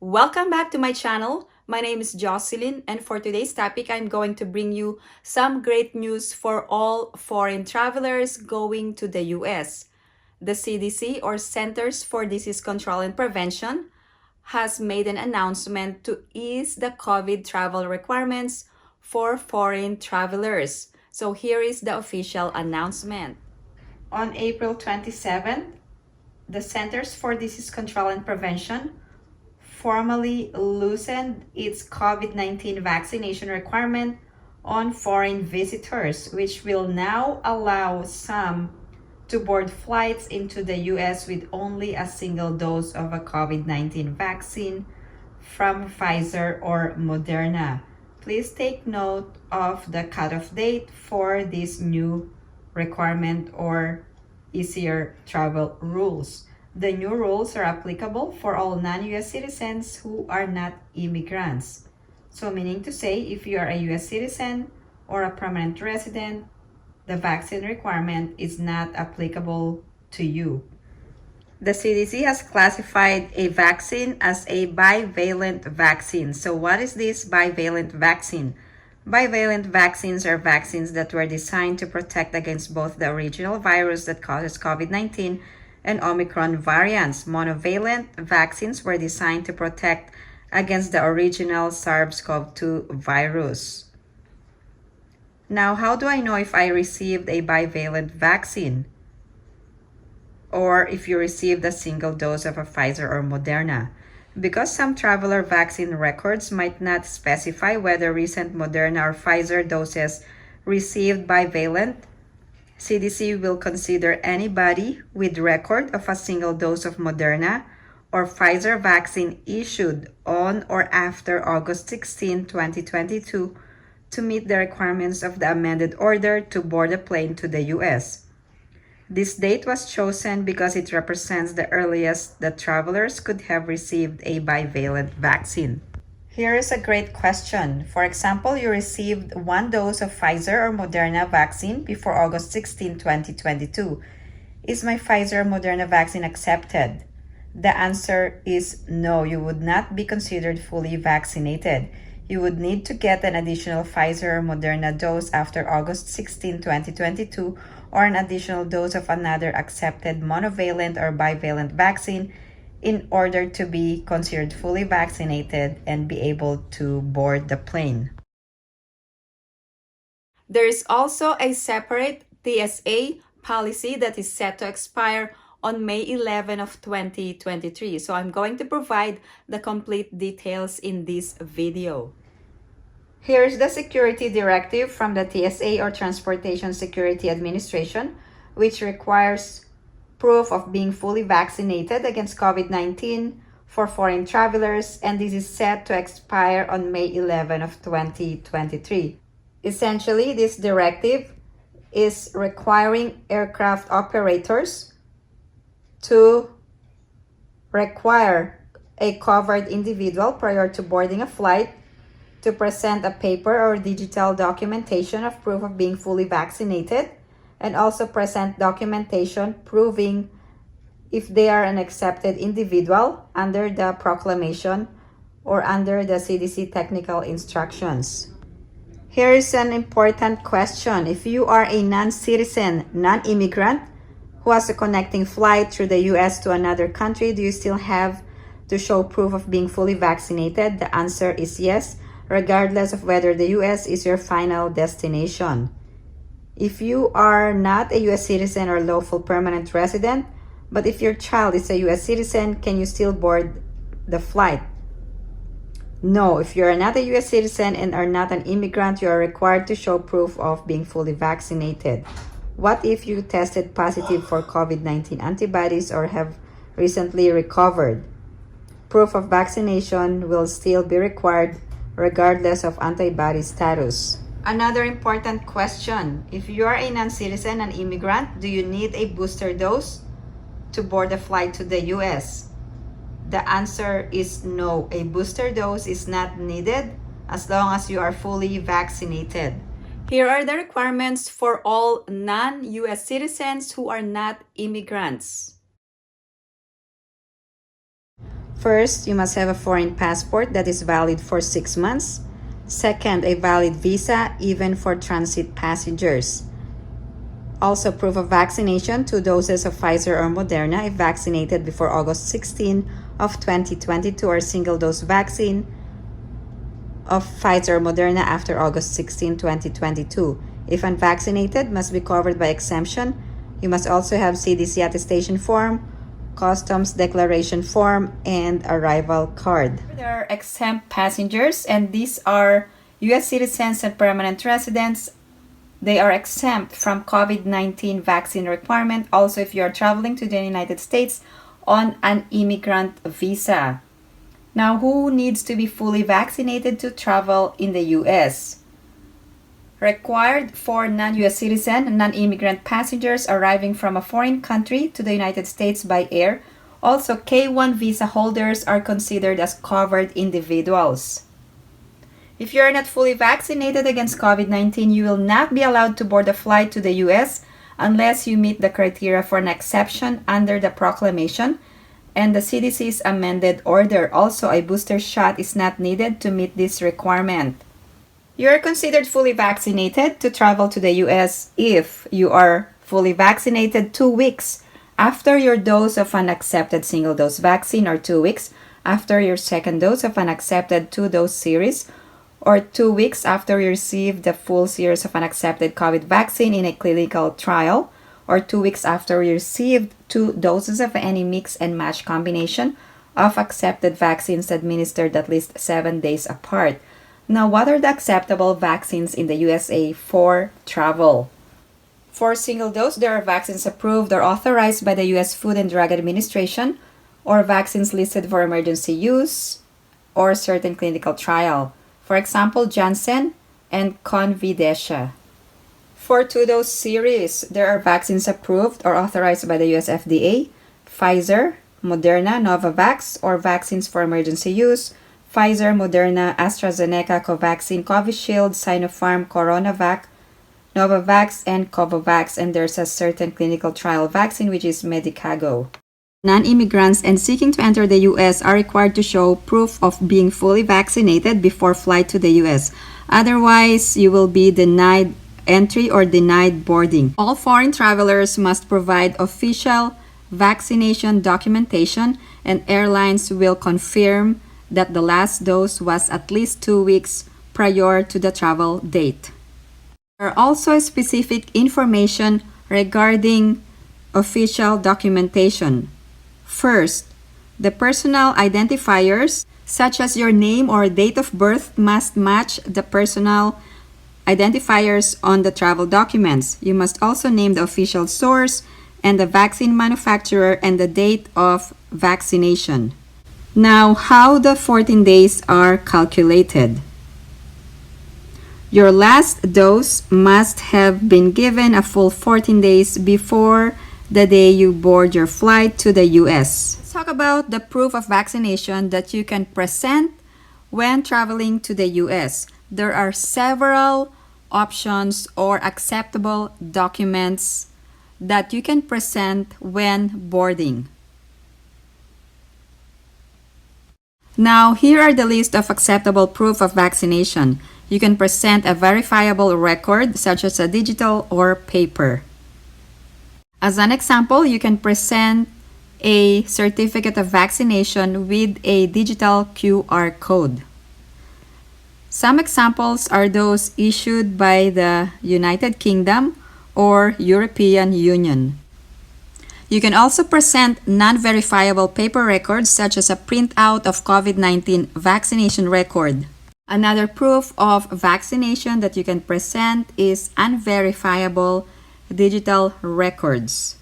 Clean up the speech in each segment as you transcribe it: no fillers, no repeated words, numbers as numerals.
Welcome back to my channel. My name is Jocelyn, and for today's topic, I'm going to bring you some great news for all foreign travelers going to the US. The CDC, or Centers for Disease Control and Prevention, has made an announcement to ease the COVID travel requirements for foreign travelers. So here is the official announcement. On April 27th, the Centers for Disease Control and Prevention formally loosened its COVID-19 vaccination requirement on foreign visitors, which will now allow some to board flights into the US with only a single dose of a COVID-19 vaccine from Pfizer or Moderna. Please take note of the cutoff date for this new requirement or easier travel rules. The new rules are applicable for all non-US citizens who are not immigrants. So meaning to say, if you are a US citizen or a permanent resident, the vaccine requirement is not applicable to you. The CDC has classified a vaccine as a bivalent vaccine. So what is this bivalent vaccine? Bivalent vaccines are vaccines that were designed to protect against both the original virus that causes COVID-19 and Omicron variants. Monovalent vaccines were designed to protect against the original SARS-CoV-2 virus. Now, how do I know if I received a bivalent vaccine? Or if you received a single dose of a Pfizer or Moderna? Because some traveler vaccine records might not specify whether recent Moderna or Pfizer doses received bivalent, CDC will consider anybody with record of a single dose of Moderna or Pfizer vaccine issued on or after August 16, 2022 to meet the requirements of the amended order to board a plane to the US. This date was chosen because it represents the earliest that travelers could have received a bivalent vaccine. Here is a great question. For example, you received one dose of Pfizer or Moderna vaccine before August 16, 2022. Is my Pfizer or Moderna vaccine accepted? The answer is no. You would not be considered fully vaccinated. You would need to get an additional Pfizer or Moderna dose after August 16, 2022, or an additional dose of another accepted monovalent or bivalent vaccine in order to be considered fully vaccinated and be able to board the plane. There is also a separate TSA policy that is set to expire on May 11 of 2023. So I'm going to provide the complete details in this video. Here's the security directive from the TSA, or Transportation Security Administration, which requires proof of being fully vaccinated against COVID-19 for foreign travelers, and this is set to expire on May 11 of 2023. Essentially, this directive is requiring aircraft operators to require a covered individual prior to boarding a flight to present a paper or digital documentation of proof of being fully vaccinated, and also present documentation proving if they are an accepted individual under the proclamation or under the CDC technical instructions. Here is an important question. If you are a non-citizen, non-immigrant who has a connecting flight through the US to another country, do you still have to show proof of being fully vaccinated? The answer is yes, regardless of whether the US is your final destination. If you are not a US citizen or lawful permanent resident, but if your child is a US citizen, can you still board the flight? No, if you are not a US citizen and are not an immigrant, you are required to show proof of being fully vaccinated. What if you tested positive for COVID-19 antibodies or have recently recovered? Proof of vaccination will still be required regardless of antibody status. Another important question. If you are a non-citizen and immigrant, do you need a booster dose to board a flight to the US? The answer is no. A booster dose is not needed as long as you are fully vaccinated. Here are the requirements for all non-US citizens who are not immigrants. First, you must have a foreign passport that is valid for 6 months. Second, a valid visa, even for transit passengers. Also, proof of vaccination, 2 doses of Pfizer or Moderna if vaccinated before August 16 of 2022, or single-dose vaccine of Pfizer or Moderna after August 16, 2022. If unvaccinated, must be covered by exemption. You must also have CDC attestation form, customs declaration form, and arrival card. There are exempt passengers, and these are U.S. citizens and permanent residents. They are exempt from COVID-19 vaccine requirement. Also, if you are traveling to the United States on an immigrant visa. Now, who needs to be fully vaccinated to travel in the U.S.? Required for non-U.S. citizen, non-immigrant passengers arriving from a foreign country to the United States by air. Also, K-1 visa holders are considered as covered individuals. If you are not fully vaccinated against COVID-19, you will not be allowed to board a flight to the U.S. unless you meet the criteria for an exception under the proclamation and the CDC's amended order. Also, a booster shot is not needed to meet this requirement. You are considered fully vaccinated to travel to the U.S. if you are fully vaccinated 2 weeks after your dose of an accepted single-dose vaccine, or 2 weeks after your second dose of an accepted 2-dose series, or 2 weeks after you received the full series of an accepted COVID vaccine in a clinical trial, or 2 weeks after you received 2 doses of any mix and match combination of accepted vaccines administered at least 7 days apart. Now, what are the acceptable vaccines in the USA for travel? For single dose, there are vaccines approved or authorized by the U.S. Food and Drug Administration, or vaccines listed for emergency use or certain clinical trial. For example, Janssen and Convidecia. For 2-dose series, there are vaccines approved or authorized by the U.S. FDA, Pfizer, Moderna, Novavax, or vaccines for emergency use, Pfizer, Moderna, AstraZeneca, Covaxin, Covishield, Sinopharm, Coronavac, Novavax, and Covovax, and there's a certain clinical trial vaccine which is Medicago. Non-immigrants and seeking to enter the U.S. are required to show proof of being fully vaccinated before flight to the U.S. Otherwise, you will be denied entry or denied boarding. All foreign travelers must provide official vaccination documentation, and airlines will confirm that the last dose was at least 2 weeks prior to the travel date. There are also specific information regarding official documentation. First, the personal identifiers, such as your name or date of birth, must match the personal identifiers on the travel documents. You must also name the official source and the vaccine manufacturer and the date of vaccination. Now, how the 14 days are calculated. Your last dose must have been given a full 14 days before the day you board your flight to the U.S. Let's talk about the proof of vaccination that you can present when traveling to the U.S. There are several options or acceptable documents that you can present when boarding. Now, here are the list of acceptable proof of vaccination. You can present a verifiable record, such as a digital or paper. As an example, you can present a certificate of vaccination with a digital QR code. Some examples are those issued by the United Kingdom or European Union. You can also present non-verifiable paper records, such as a printout of COVID-19 vaccination record. Another proof of vaccination that you can present is unverifiable digital records.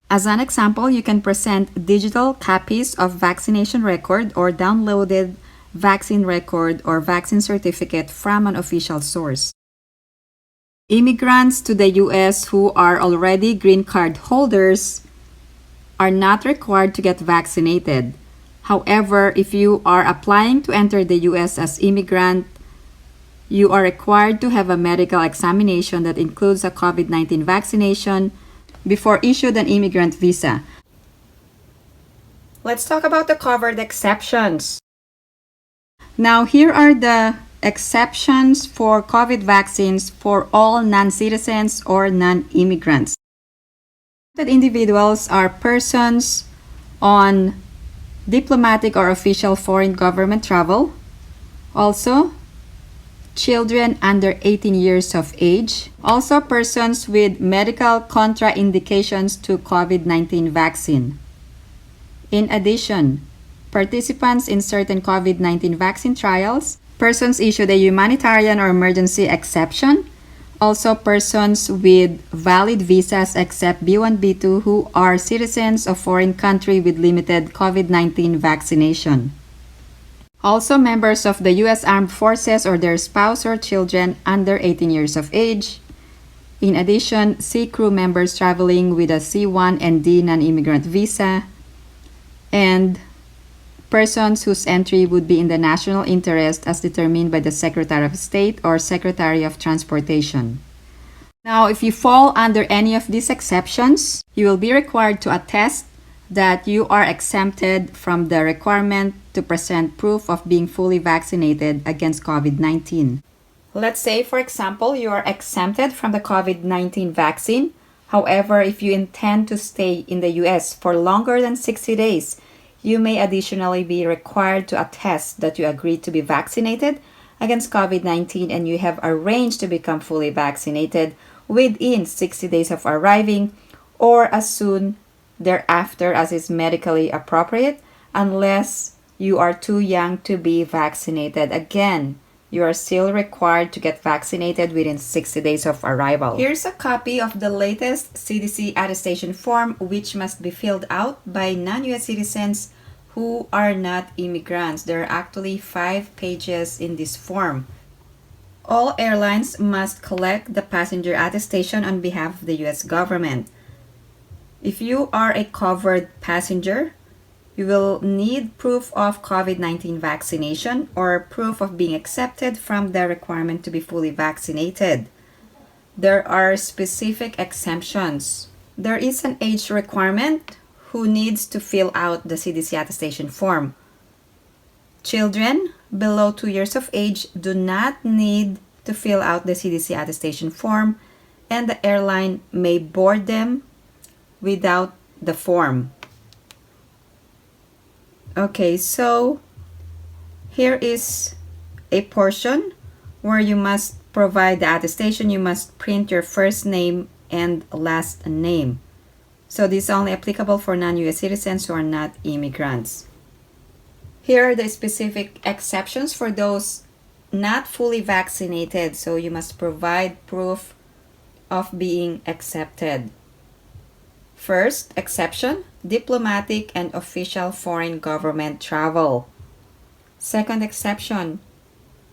As an example, you can present digital copies of vaccination record or downloaded vaccine record or vaccine certificate from an official source. Immigrants to the U.S. who are already green card holders are not required to get vaccinated. However, if you are applying to enter the U.S. as immigrant, you are required to have a medical examination that includes a COVID-19 vaccination before issued an immigrant visa. Let's talk about the covered exceptions. Now, here are the exceptions for COVID vaccines for all non-citizens or non-immigrants. Individuals are persons on diplomatic or official foreign government travel. Also, children under 18 years of age. Also, persons with medical contraindications to COVID-19 vaccine. In addition, participants in certain COVID-19 vaccine trials, persons issued a humanitarian or emergency exception, also persons with valid visas except B1, B2 who are citizens of foreign country with limited COVID-19 vaccination. Also members of the U.S. Armed Forces or their spouse or children under 18 years of age. In addition, sea crew members traveling with a C1 and D non-immigrant visa, and persons whose entry would be in the national interest as determined by the Secretary of State or Secretary of Transportation. Now, if you fall under any of these exceptions, you will be required to attest that you are exempted from the requirement to present proof of being fully vaccinated against COVID-19. Let's say, for example, you are exempted from the COVID-19 vaccine. However, if you intend to stay in the U.S. for longer than 60 days, you may additionally be required to attest that you agreed to be vaccinated against COVID-19 and you have arranged to become fully vaccinated within 60 days of arriving or as soon thereafter as is medically appropriate, unless you are too young to be vaccinated. Again, you are still required to get vaccinated within 60 days of arrival. Here's a copy of the latest CDC attestation form, which must be filled out by non-US citizens who are not immigrants. There are actually 5 pages in this form. All airlines must collect the passenger attestation on behalf of the US government. If you are a covered passenger, you will need proof of COVID-19 vaccination or proof of being accepted from the requirement to be fully vaccinated. There are specific exemptions. There is an age requirement who needs to fill out the CDC attestation form. Children below 2 years of age do not need to fill out the CDC attestation form, and the airline may board them without the form. Okay, so here is a portion where you must provide the attestation. You must print your first name and last name. So this is only applicable for non-US citizens who are not immigrants. Here are the specific exceptions for those not fully vaccinated. So you must provide proof of being accepted. First exception, diplomatic and official foreign government travel. Second exception,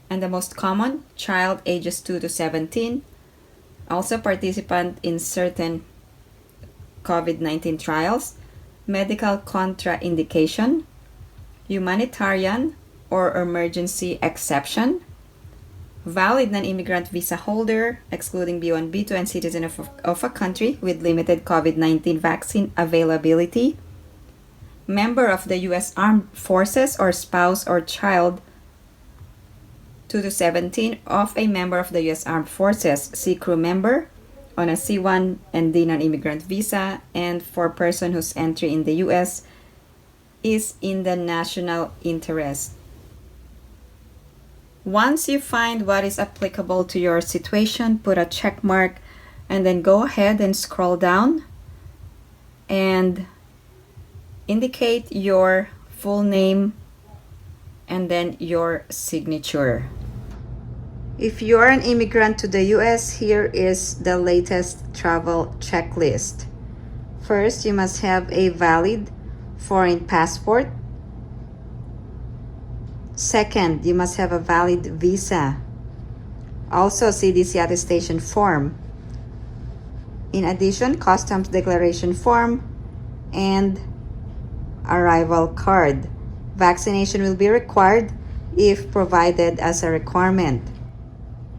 and the most common, child ages 2 to 17. Also participant in certain COVID-19 trials, medical contraindication, humanitarian or emergency exception, valid non-immigrant visa holder, excluding B1, B2, and citizen of a country with limited COVID-19 vaccine availability, member of the U.S. Armed Forces or spouse or child 2 to 17 of a member of the U.S. Armed Forces, sea crew member on a C1 and D non-immigrant visa, and for person whose entry in the U.S. is in the national interest. Once you find what is applicable to your situation, put a check mark and then go ahead and scroll down and indicate your full name and then your signature. If you are an immigrant to the US, here is the latest travel checklist. First, you must have a valid foreign passport. Second, you must have a valid visa. Also, CDC attestation form. In addition, customs declaration form and arrival card. Vaccination will be required if provided as a requirement.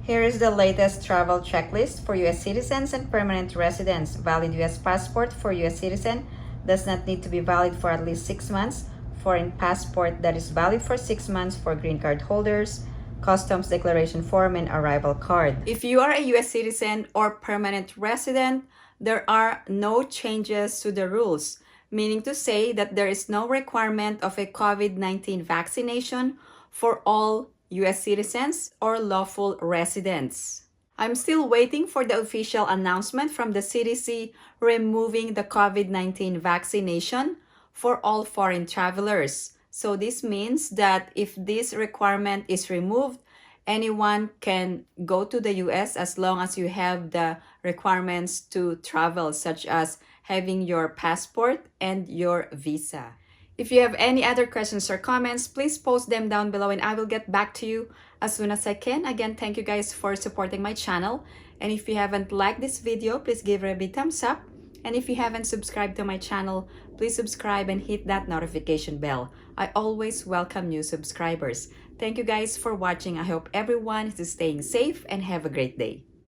Here is the latest travel checklist for U.S. citizens and permanent residents. Valid U.S. passport for U.S. citizen, does not need to be valid for at least 6 months, foreign passport that is valid for 6 months for green card holders, customs declaration form, and arrival card. If you are a U.S. citizen or permanent resident, there are no changes to the rules, meaning to say that there is no requirement of a COVID-19 vaccination for all U.S. citizens or lawful residents. I'm still waiting for the official announcement from the CDC removing the COVID-19 vaccination for all foreign travelers. So this means that if this requirement is removed, anyone can go to the US as long as you have the requirements to travel, such as having your passport and your visa. If you have any other questions or comments, please post them down below and I will get back to you as soon as I can. Again, thank you guys for supporting my channel. And if you haven't liked this video, please give it a big thumbs up. And if you haven't subscribed to my channel, please subscribe and hit that notification bell. I always welcome new subscribers. Thank you guys for watching. I hope everyone is staying safe and have a great day.